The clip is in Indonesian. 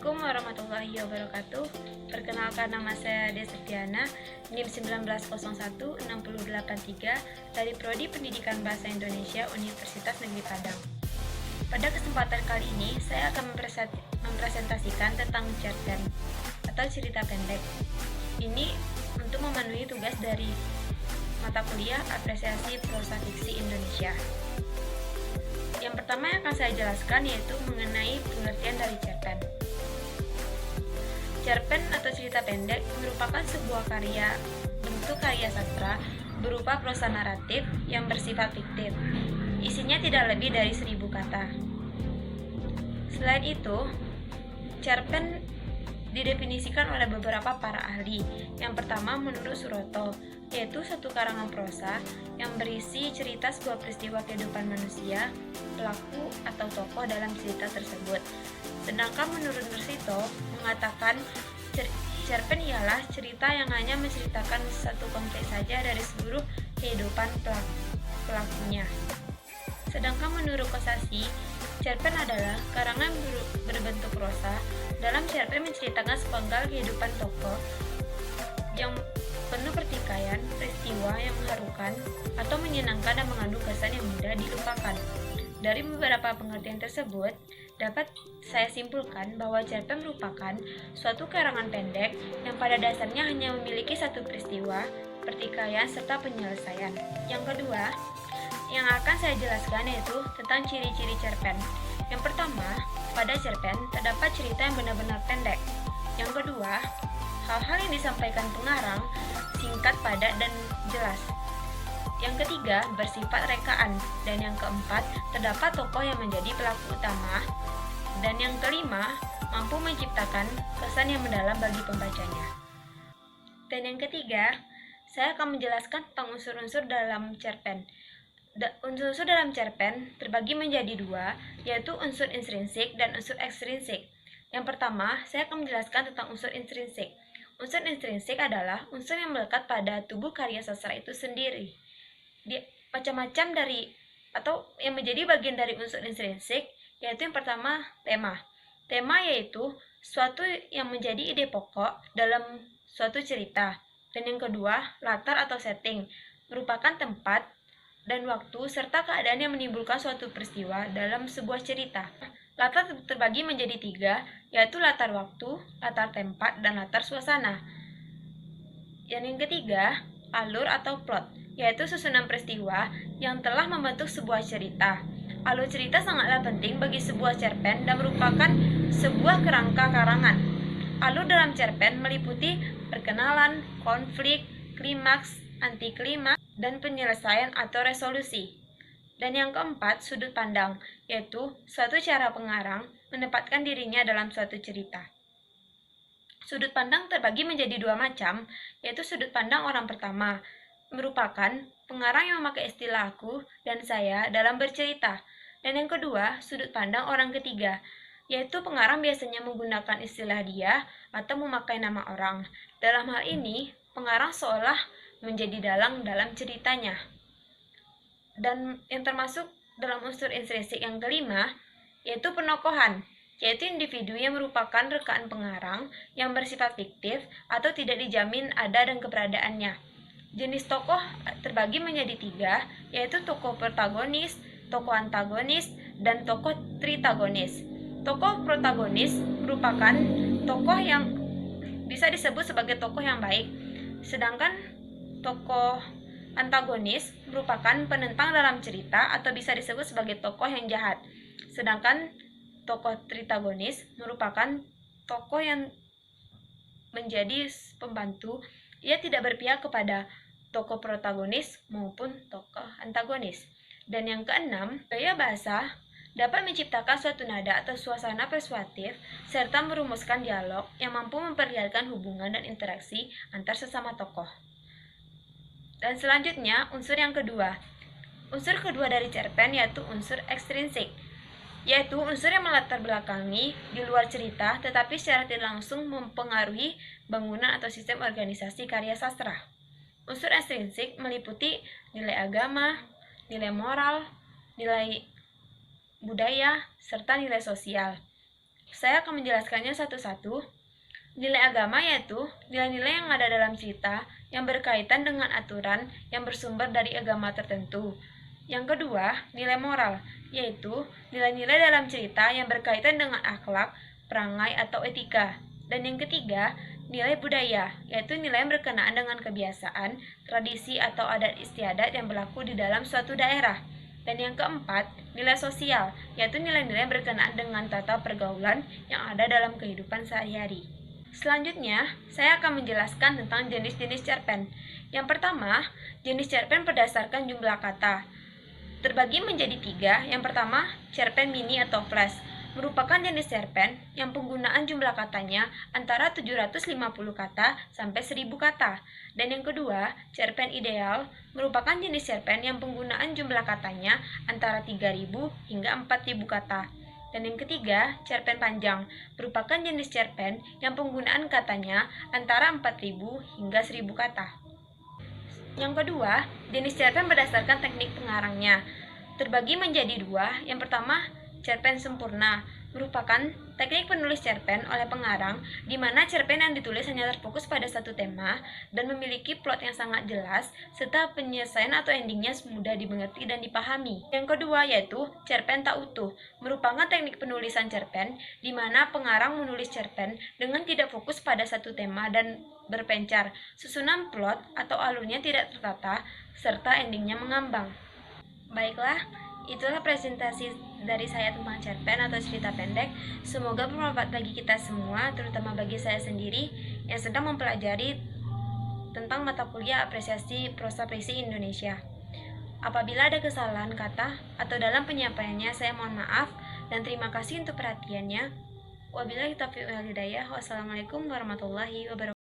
Assalamualaikum warahmatullahi wabarakatuh. Perkenalkan, nama saya Desetiana, NIM 19016883 dari Prodi Pendidikan Bahasa Indonesia Universitas Negeri Padang. Pada kesempatan kali ini, saya akan mempresentasikan tentang cerpen atau cerita pendek. Ini untuk memenuhi tugas dari mata kuliah Apresiasi Prosa Fiksi Indonesia. Yang pertama yang akan saya jelaskan yaitu mengenai pengertian dari cerpen. Cerpen atau cerita pendek merupakan sebuah bentuk karya sastra berupa prosa naratif yang bersifat fiktif. Isinya tidak lebih dari 1000 kata. Selain itu, cerpen didefinisikan oleh beberapa para ahli. Yang pertama menurut Suroto, yaitu satu karangan prosa yang berisi cerita sebuah peristiwa kehidupan manusia, pelaku atau tokoh dalam cerita tersebut. Sedangkan menurut Nursito mengatakan cerpen ialah cerita yang hanya menceritakan satu konflik saja dari seluruh kehidupan pelakunya. Sedangkan menurut Kosasih, cerpen adalah karangan berbentuk prosa. Dalam cerpen menceritakan sepenggal kehidupan tokoh yang penuh pertikaian, peristiwa yang mengharukan atau menyenangkan dan mengandung kesan yang mudah dilupakan. Dari beberapa pengertian tersebut, dapat saya simpulkan bahwa cerpen merupakan suatu karangan pendek yang pada dasarnya hanya memiliki satu peristiwa, pertikaian, serta penyelesaian. Yang kedua, yang akan saya jelaskan yaitu tentang ciri-ciri cerpen. Yang pertama, pada cerpen terdapat cerita yang benar-benar pendek. Yang kedua, hal-hal yang disampaikan pengarang singkat, padat, dan jelas. Yang ketiga, bersifat rekaan. Dan yang keempat, terdapat tokoh yang menjadi pelaku utama. Dan yang kelima, mampu menciptakan kesan yang mendalam bagi pembacanya. Dan yang ketiga, saya akan menjelaskan tentang unsur-unsur dalam cerpen. Unsur-unsur dalam cerpen terbagi menjadi dua, yaitu unsur intrinsik dan unsur ekstrinsik. Yang pertama, saya akan menjelaskan tentang unsur intrinsik. Unsur intrinsik adalah unsur yang melekat pada tubuh karya sastra itu sendiri. Macam-macam dari atau yang menjadi bagian dari unsur intrinsik, yaitu yang pertama tema. Tema yaitu suatu yang menjadi ide pokok dalam suatu cerita. Dan yang kedua, latar atau setting, merupakan tempat dan waktu serta keadaan yang menimbulkan suatu peristiwa dalam sebuah cerita. Latar terbagi menjadi 3, yaitu latar waktu, latar tempat, dan latar suasana. Yang ketiga, alur atau plot, yaitu susunan peristiwa yang telah membentuk sebuah cerita. Alur cerita sangatlah penting bagi sebuah cerpen dan merupakan sebuah kerangka karangan. Alur dalam cerpen meliputi perkenalan, konflik, klimaks, antiklimaks, dan penyelesaian atau resolusi. Dan yang keempat, sudut pandang, yaitu suatu cara pengarang menempatkan dirinya dalam suatu cerita. Sudut pandang terbagi menjadi 2 macam, yaitu sudut pandang orang pertama, merupakan pengarang yang memakai istilah aku dan saya dalam bercerita. Dan yang kedua, sudut pandang orang ketiga, yaitu pengarang biasanya menggunakan istilah dia atau memakai nama orang. Dalam hal ini, pengarang seolah menjadi dalang dalam ceritanya. Dan yang termasuk dalam unsur intrinsik yang kelima, yaitu penokohan, yaitu individu yang merupakan rekaan pengarang yang bersifat fiktif atau tidak dijamin ada dan keberadaannya. Jenis tokoh terbagi menjadi 3, yaitu tokoh protagonis, tokoh antagonis, dan tokoh tritagonis. Tokoh protagonis merupakan tokoh yang bisa disebut sebagai tokoh yang baik, sedangkan tokoh antagonis merupakan penentang dalam cerita atau bisa disebut sebagai tokoh yang jahat. Sedangkan tokoh tritagonis merupakan tokoh yang menjadi pembantu. Ia tidak berpihak kepada tokoh protagonis maupun tokoh antagonis. Dan yang keenam, gaya bahasa dapat menciptakan suatu nada atau suasana persuasif serta merumuskan dialog yang mampu memperlihatkan hubungan dan interaksi antar sesama tokoh. Dan selanjutnya, unsur yang kedua. Unsur kedua dari cerpen yaitu unsur ekstrinsik, yaitu unsur yang melatar belakangi di luar cerita tetapi secara tidak langsung mempengaruhi bangunan atau sistem organisasi karya sastra. Unsur ekstrinsik meliputi nilai agama, nilai moral, nilai budaya, serta nilai sosial. Saya akan menjelaskannya satu-satu. Nilai agama yaitu nilai-nilai yang ada dalam cerita yang berkaitan dengan aturan yang bersumber dari agama tertentu. Yang kedua, nilai moral, yaitu nilai-nilai dalam cerita yang berkaitan dengan akhlak, perangai, atau etika. Dan yang ketiga, nilai budaya, yaitu nilai yang berkenaan dengan kebiasaan, tradisi, atau adat istiadat yang berlaku di dalam suatu daerah. Dan yang keempat, nilai sosial, yaitu nilai-nilai yang berkenaan dengan tata pergaulan yang ada dalam kehidupan sehari-hari. Selanjutnya, saya akan menjelaskan tentang jenis-jenis cerpen. Yang pertama, jenis cerpen berdasarkan jumlah kata. Terbagi menjadi 3. Yang pertama, cerpen mini atau flash, merupakan jenis cerpen yang penggunaan jumlah katanya antara 750 kata sampai 1000 kata. Dan yang kedua, cerpen ideal, merupakan jenis cerpen yang penggunaan jumlah katanya antara 3000 hingga 4000 kata. Dan yang ketiga, cerpen panjang, merupakan jenis cerpen yang penggunaan katanya antara 4000 hingga 1000 kata. Yang kedua, jenis cerpen berdasarkan teknik pengarangnya. Terbagi menjadi 2. Yang pertama, cerpen sempurna, merupakan teknik penulis cerpen oleh pengarang, di mana cerpen yang ditulis hanya terfokus pada satu tema dan memiliki plot yang sangat jelas, serta penyelesaian atau endingnya mudah dimengerti dan dipahami. Yang kedua yaitu cerpen tak utuh, merupakan teknik penulisan cerpen, di mana pengarang menulis cerpen dengan tidak fokus pada satu tema dan berpencar, susunan plot atau alurnya tidak tertata, serta endingnya mengambang. Baiklah, itulah presentasi dari saya tentang cerpen atau cerita pendek. Semoga bermanfaat bagi kita semua, terutama bagi saya sendiri yang sedang mempelajari tentang mata kuliah apresiasi prosa puisi Indonesia. Apabila ada kesalahan kata atau dalam penyampaiannya, saya mohon maaf dan terima kasih untuk perhatiannya. Wabillahi taufiq wal hidayah. Wassalamualaikum warahmatullahi wabarakatuh.